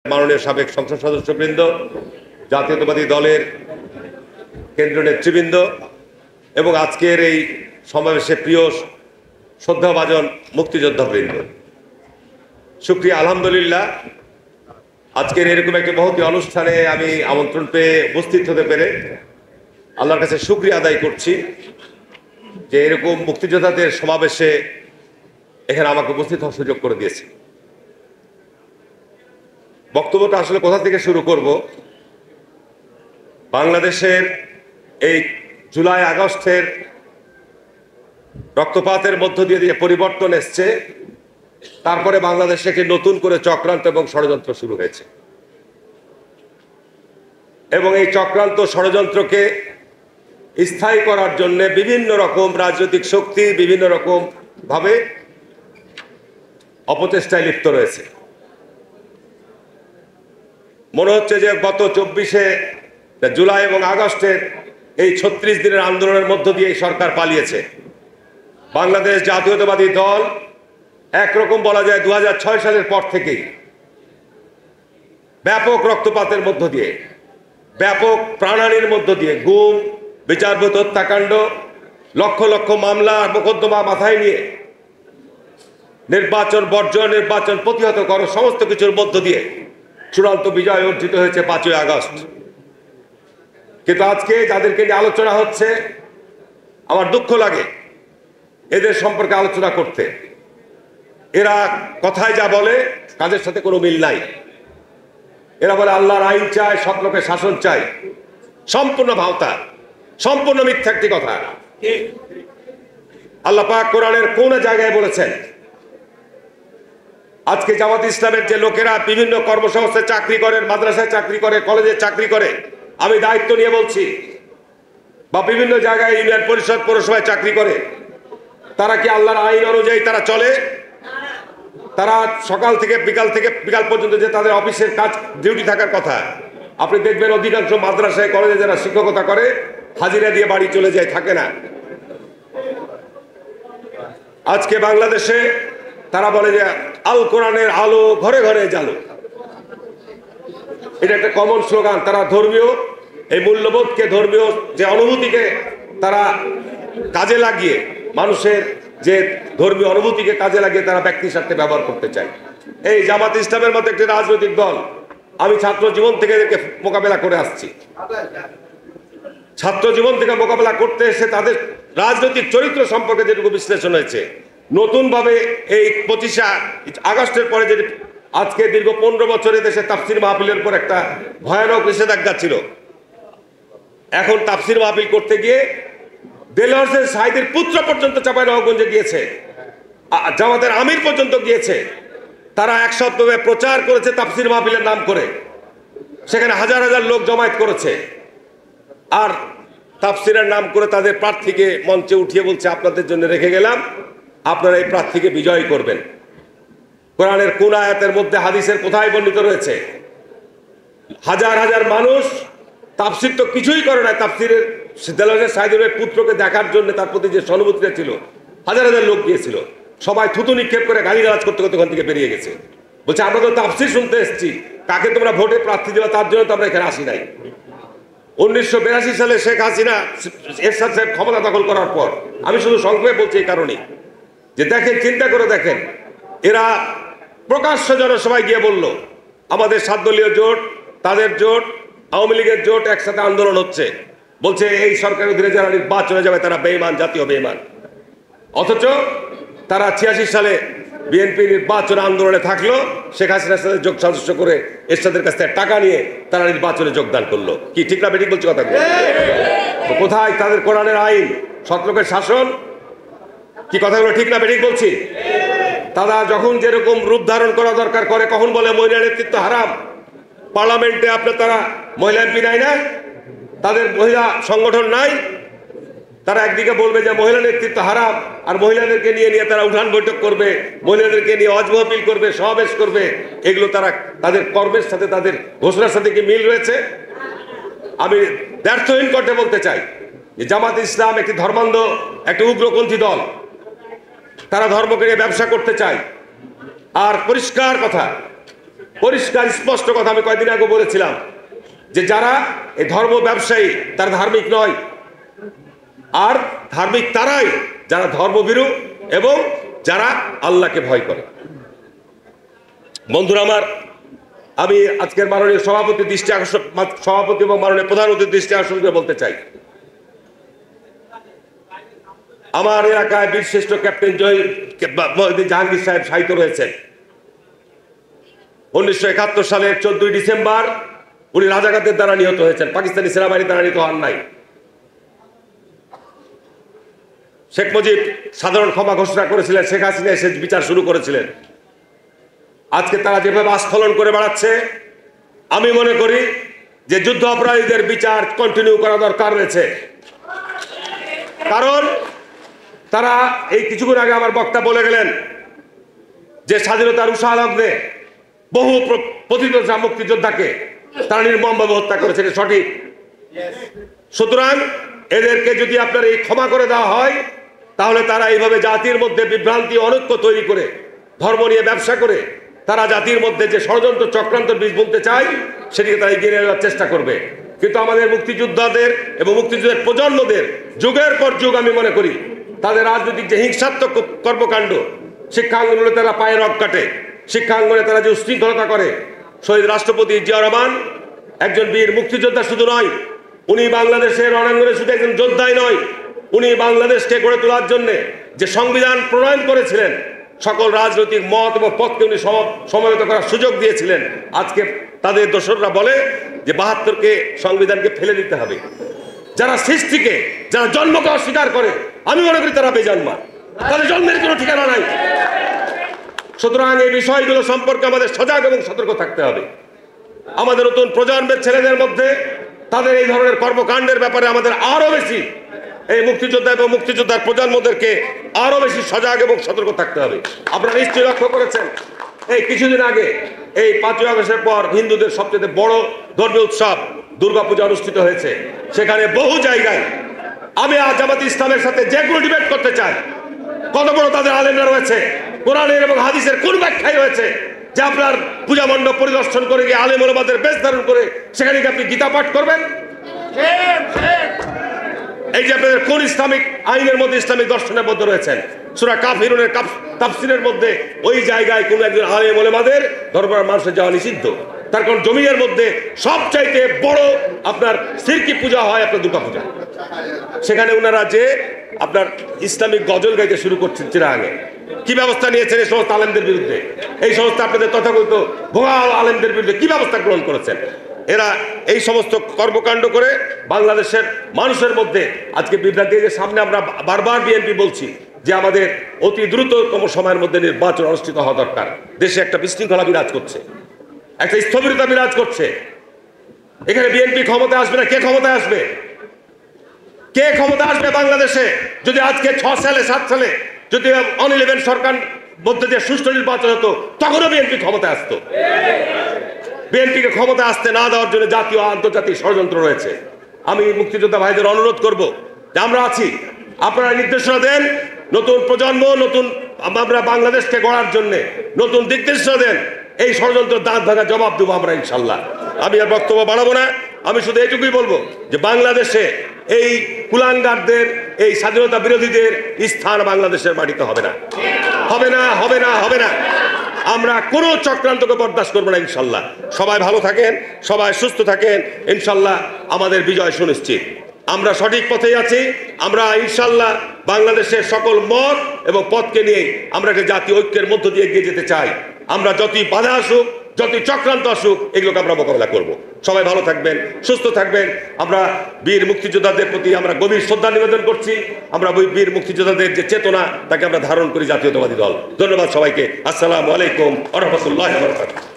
মাননীয় সাবেক সংসদ সদস্যবৃন্দ, জাতীয়তাবাদী দলের কেন্দ্রীয় নেতৃবৃন্দ এবং আজকের এই সমাবেশে প্রিয় শ্রদ্ধাভাজন মুক্তিযোদ্ধাবৃন্দ, শুকরিয়া আলহামদুলিল্লাহ। আজকের এরকম একটি মহতী অনুষ্ঠানে আমি আমন্ত্রণ পেয়ে উপস্থিত হতে পেরে আল্লাহর কাছে শুকরিয়া আদায় করছি যে এরকম মুক্তিযোদ্ধাদের সমাবেশে এখানে আমাকে উপস্থিত হওয়ার সুযোগ করে দিয়েছে। বক্তব্যটা আসলে কোথা থেকে শুরু করব? বাংলাদেশের এই জুলাই আগস্টের রক্তপাতের মধ্য দিয়ে যে পরিবর্তন এসছে, তারপরে বাংলাদেশে একটি নতুন করে চক্রান্ত এবং ষড়যন্ত্র শুরু হয়েছে এবং এই চক্রান্ত ষড়যন্ত্রকে স্থায়ী করার জন্য বিভিন্ন রকম রাজনৈতিক শক্তি বিভিন্ন রকম ভাবে অপচেষ্টায় লিপ্ত রয়েছে। মনে হচ্ছে যে গত 24শে জুলাই এবং আগস্টের এই 36 দিনের আন্দোলনের মধ্য দিয়ে এই সরকার পালিয়েছে। বাংলাদেশ জাতীয়তাবাদী দল একরকম বলা যায় 2006 সালের পর থেকেই ব্যাপক রক্তপাতের মধ্য দিয়ে, ব্যাপক প্রাণহানির মধ্য দিয়ে, গুম, বিচারবহির্ভূত হত্যাকাণ্ড, লক্ষ লক্ষ মামলা মোকদ্দমা মাথায় নিয়ে নির্বাচন বর্জন, নির্বাচন প্রতিহত করো, সমস্ত কিছুর মধ্য দিয়ে চূড়ান্ত বিজয় অর্জিত হয়েছে 5ই আগস্ট। কিন্তু আজকে যাদেরকে নিয়ে আলোচনা হচ্ছে, আমার দুঃখ লাগে এদের সম্পর্কে আলোচনা করতে। এরা কথায় যা বলে কাজের সাথে কোনো মিল নাই। এরা বলে আল্লাহর আইন চায়, সৎ লোকের শাসন চায়, সম্পূর্ণ ভাওতা, সম্পূর্ণ মিথ্যা একটি কথা। আল্লাহ পাক কোরআনের কোন জায়গায় বলেছেন আজকে জামাত ইসলামের যে লোকেরা বিভিন্ন কর্মসংস্থায় চাকরি করে, মাদ্রাসায় চাকরি করে, কলেজে চাকরি করে, আমি দায়িত্ব নিয়ে বলছি, বা বিভিন্ন জায়গায় ইউনিয়ন পরিষদ পৌরসভায় চাকরি করে, তারা কি আল্লাহর আইন অনুযায়ী তারা চলে? তারা সকাল থেকে বিকাল পর্যন্ত যে তাদের অফিসের কাজ ডিউটি থাকার কথা, আপনি দেখবেন অধিকাংশ মাদ্রাসায় কলেজে যারা শিক্ষকতা করে হাজিরা দিয়ে বাড়ি চলে যায়, থাকে না। আজকে বাংলাদেশে তারা বলে যে আল কোরআনের আলো ঘরে ঘরে জ্বালো, এটা একটা কমন স্লোগান। তারা ধর্মীয় এই মূল্যবোধকে, ধর্মীয় যে অনুভূতিকে তারা কাজে লাগিয়ে, মানুষের যে ধর্মীয় অনুভূতিকে কাজে লাগিয়ে তারা ব্যক্তির স্বার্থে ব্যবহার করতে চায়। এই জামাত ইসলামের মতো একটি রাজনৈতিক দল, আমি ছাত্র জীবন থেকে এদেরকে মোকাবেলা করে আসছি। ছাত্র জীবন থেকে মোকাবেলা করতে এসে তাদের রাজনৈতিক চরিত্র সম্পর্কে যেটুকু বিশ্লেষণ হয়েছে, নতুন ভাবে এই 25শে আগস্টের পরে যে আজকে দীর্ঘ 15 বছরে দেশে তাফসির মাহফিলের পর একটা ভয়ানক নিষেধাজ্ঞা ছিল, এখন তাফসির মাহফিল করতে গিয়ে দেলোয়ার হোসেন সাঈদীর পুত্র পর্যন্ত চাঁপাইনবাবগঞ্জে গিয়েছে, জামাতের আমির পর্যন্ত গিয়েছে। তারা এক সপ্তাহে প্রচার করেছে তাফসির মাহফিলের নাম করে, সেখানে হাজার হাজার লোক জমায়েত করেছে, আর তাফসিরের নাম করে তাদের প্রার্থীকে মঞ্চে উঠিয়ে বলছে আপনাদের জন্য রেখে গেলাম, আপনারা এই প্রার্থীকে বিজয়ী করবেন। কোরআনের কোন আয়াতের মধ্যে, হাদিসের কোথায় বর্ণিত রয়েছে? হাজার হাজার মানুষ, তাফসির তো কিছুই করে না, তাফসিরের দেলোয়ার হোসেন সাঈদীর পুত্রকে দেখার জন্য তার প্রতি যে সহানুভূতিটা ছিল, হাজার হাজার লোক গিয়েছিল, সবাই থুতু নিক্ষেপ করে গালিগালাজ করতে করতে ওখান থেকে বেরিয়ে গেছে। বলছে আমরা তো তাফসির শুনতে এসেছি, কাকে তোমরা ভোটে প্রার্থী দেবে তার জন্য তো আমরা এখানে আসি নাই। 1982 সালে শেখ হাসিনা এরশাদ সাহেব ক্ষমতা দখল করার পর, আমি শুধু সংক্ষেপে বলছি এই কারণেই যে দেখেন, চিন্তা করে দেখেন, এরা প্রকাশ্য জনসভায় গিয়ে বলল আমাদের 7 দলীয় জোট, তাদের জোট, আওয়ামী লীগের জোট একসাথে আন্দোলন হচ্ছে, বলছে এই সরকারের অধীনে যারা নির্বাচনে যাবে তারা বেঈমান, জাতীয় বেঈমান। অথচ তারা 86 সালে বিএনপি নির্বাচন আন্দোলনে থাকলো, শেখ হাসিনার সাথে যোগ সদস্য করে এরশাদের কাছ থেকে টাকা নিয়ে তারা নির্বাচনে যোগদান করলো। কি ঠিক না বেঠিক বলছি কথা? কোথায় তাদের কোরআনের আইন, সৎ লোকের শাসন? কি কথাগুলো ঠিক না বেঠিক বলছি? তারা যখন যেরকম রূপ ধারণ করা দরকার করে, কখন বলে মহিলা নেতৃত্ব হারাম। পার্লামেন্টে আপনার তারা মহিলা এমপি নাই না, তাদের মহিলা সংগঠন নাই, তারা একদিকে বলবে যে মহিলা নেতৃত্ব হারাম, আর মহিলাদেরকে নিয়ে তারা উঠান বৈঠক করবে, মহিলাদেরকে নিয়ে ওয়াজ মাহফিল করবে, সমাবেশ করবে। এগুলো তারা তাদের কর্মের সাথে, তাদের ঘোষণার সাথে কি মিল রয়েছে? আমি ব্যর্থহীন কণ্ঠে বলতে চাই যে জামাত ইসলাম একটি ধর্মান্ধ, একটি উগ্রপন্থী দল। তারা ধর্মকে নিয়ে ব্যবসা করতে চায়। আর পরিষ্কার কথা, পরিষ্কার স্পষ্ট কথা আমি কয়েকদিন আগে বলেছিলাম যে যারা এই ধর্ম ব্যবসায়ী তারা ধার্মিক নয়, আর ধার্মিক তারাই যারা ধর্মভীরু এবং যারা আল্লাহকে ভয় করে। বন্ধুরা আমার, আমি আজকের মাননীয় সভাপতি এবং মাননীয় প্রধানমন্ত্রীর দৃষ্টি আকর্ষণ করে বলতে চাই, আমার এলাকায় বীরশ্রেষ্ঠ ক্যাপ্টেন জাহাঙ্গীর সাহেব শায়িত রয়েছেন। 1971 সালের 14 ডিসেম্বর উনি রাজাকারদের দ্বারা নিহত হয়েছেন, পাকিস্তানি সেনাবাহিনীর দ্বারা নিহত হন নাই। শেখ মুজিব সাধারণ ক্ষমা ঘোষণা করেছিলেন, শেখ হাসিনা এসে বিচার শুরু করেছিলেন। আজকে তারা যেভাবে আস্ফলন করে বেড়াচ্ছে, আমি মনে করি যে যুদ্ধ অপরাধীদের বিচার কন্টিনিউ করা দরকার রয়েছে। কারণ তারা এই কিছুক্ষণ আগে আমার বক্তা বলে গেলেন যে স্বাধীনতার উষালগ্নে বহু প্রতিযোদ্ধা মুক্তিযোদ্ধাকে তারা নির্মমভাবে হত্যা করেছে, এটা সঠিক। সুতরাং এদেরকে যদি আপনার এই ক্ষমা করে দেওয়া হয়, তাহলে তারা এইভাবে জাতির মধ্যে বিভ্রান্তি অনৈক্য তৈরি করে ধর্ম নিয়ে ব্যবসা করে তারা জাতির মধ্যে যে ষড়যন্ত্র চক্রান্ত বীজ বুনতে চায় সেটিকে তারা এগিয়ে নেওয়ার চেষ্টা করবে। কিন্তু আমাদের মুক্তিযোদ্ধাদের এবং মুক্তিযুদ্ধের প্রজন্মদের যুগের পর যুগ আমি মনে করি তাদের রাজনৈতিক যে হিংসাত্মক কর্মকাণ্ড, শিক্ষাঙ্গনে তারা পায়ে রগ কাটে, শিক্ষাঙ্গনে তারা যে উশৃঙ্খলতা করে। শহীদ রাষ্ট্রপতি জিয়া রহমান একজন বীর মুক্তিযোদ্ধা শুধু নয়, উনি বাংলাদেশের রণাঙ্গনে শুধু একজন যোদ্ধাই নয়, উনি বাংলাদেশকে গড়ে তোলার জন্য যে সংবিধান প্রণয়ন করেছিলেন, সকল রাজনৈতিক মত এবং পথকে উনি সমবেত করার সুযোগ দিয়েছিলেন। আজকে তাদের দোসররা বলে যে 72কে সংবিধানকে ফেলে দিতে হবে। যারা সৃষ্টিকে, যারা জন্মকে অস্বীকার করে, আমি মনে করি তারা বেজন্মা, তাদের জন্মের কোনো ঠিকানা নাই। সুতরাং এই বিষয়গুলো সম্পর্কে আমাদের সজাগ এবং সতর্ক থাকতে হবে। আমাদের নতুন প্রজন্মের ছেলেদের মধ্যে তাদের এই ধরনের কর্মকাণ্ডের ব্যাপারে আমাদের আরো বেশি, এই মুক্তিযোদ্ধা এবং মুক্তিযোদ্ধার প্রজন্মদেরকে আরো বেশি সজাগ এবং সতর্ক থাকতে হবে। আপনারা নিশ্চয়ই লক্ষ্য করেছেন এই কিছুদিন আগে এই 5ই আগস্টের পর হিন্দুদের সবচেয়ে বড় ধর্মীয় উৎসব দুর্গাপূজা অনুষ্ঠিত হয়েছে। সেখানে বহু জায়গায় আমি জামাত ইসলামের সাথে যেগুলো ডিবেট করতে চাই, কত বড় তাদের আলেমরা রয়েছে, কোরআনের এবং হাদিসের কোন ব্যাখ্যায় রয়েছে যে আপনার পূজা মণ্ডপ পরিদর্শন করে গিয়ে আলেম ওলামাদের বেশ ধারণ করে সেখানে গিয়ে আপনি গীতা পাঠ করবেন? এই যে আপনাদের কোন ইসলামিক আইনের মধ্যে, ইসলামিক দর্শনের মধ্যে রয়েছেন, সূরা কাফিরুনের তাফসীরের মধ্যে ওই জায়গায় কোন একজন আলেম ওলামাদের দরবার মানুষের যাওয়া নিষিদ্ধ। তার কারণ জমিনের মধ্যে সবচাইতে বড় আপনার শিরকি পূজা হয় আপনার দুর্গা পূজা। সেখানে ওনারা যে আপনার ইসলামিক গজল গাইতে শুরু করছেন চিরাঙে, কি ব্যবস্থা নিয়েছেন এই সমস্ত আলেমদের বিরুদ্ধে? এই সমস্ত আপনাদের তথাকথিত ভোগা আলেমদের বিরুদ্ধে কি ব্যবস্থা গ্রহণ করেছেন? এরা এই সমস্ত কর্মকাণ্ড করে বাংলাদেশের মানুষের মধ্যে আজকে বিভ্রান্তি। সামনে আমরা বারবার বিএনপি বলছি যে আমাদের অতি দ্রুততম সময়ের মধ্যে নির্বাচন অনুষ্ঠিত হওয়া দরকার। দেশে একটা বিশৃঙ্খলা বিরাজ করছে, একটা স্থবিরতা বিরাজ করছে। এখানে বিএনপি ক্ষমতায় আসবে না, কে ক্ষমতায় আসবে? কে ক্ষমতা আসবে বাংলাদেশে যদি আজকে 6 সালে 7 সালে যদি অন-11 সরকার মধ্যে দিয়ে সুষ্ঠু নির্বাচন হতো, তখনও বিএনপি ক্ষমতায় আসতো। বিএনপিকে ক্ষমতা আসতে না দেওয়ার জন্য জাতীয় আন্তর্জাতিক ষড়যন্ত্র রয়েছে। আমি মুক্তিযোদ্ধা ভাইদের অনুরোধ করব যে আমরা আছি, আপনারা নির্দেশনা দেন, নতুন প্রজন্ম, নতুন আমরা বাংলাদেশকে গড়ার জন্য নতুন দিক নির্দেশনা দেন। এই ষড়যন্ত্র দাঁত ভাঙা জবাব দেবো আমরা ইনশাল্লাহ। আমি আর বক্তব্য বাড়াবো না, আমি শুধু এইটুকুই বলবো যে বাংলাদেশে এই কুলাঙ্গারদের, এই স্বাধীনতা বিরোধীদের স্থান বাংলাদেশের মাটিতে হবে না, হবে না, হবে না, হবে না। আমরা কোনো চক্রান্তকে বরদাস্ত করবো না ইনশাল্লাহ। সবাই ভালো থাকেন, সবাই সুস্থ থাকেন, ইনশাল্লাহ আমাদের বিজয় সুনিশ্চিত। আমরা সঠিক পথেই আছি। আমরা ইনশাল্লাহ বাংলাদেশের সকল মত এবং পথকে নিয়ে আমরা একটা জাতীয় ঐক্যের মধ্য দিয়ে এগিয়ে যেতে চাই। আমরা যতই বাধা আসুক, যতই চক্রান্ত আসুক, এগুলোকে আমরা মোকাবেলা করব। সবাই ভালো থাকবেন, সুস্থ থাকবেন। আমরা বীর মুক্তিযোদ্ধাদের প্রতি আমরা গভীর শ্রদ্ধা নিবেদন করছি। আমরা বীর মুক্তিযোদ্ধাদের যে চেতনা, তাকে আমরা ধারণ করি জাতীয়তাবাদী দল। ধন্যবাদ সবাইকে। আসসালামু আলাইকুম ওয়া রাহমাতুল্লাহি ওয়া বারাকাতুহু।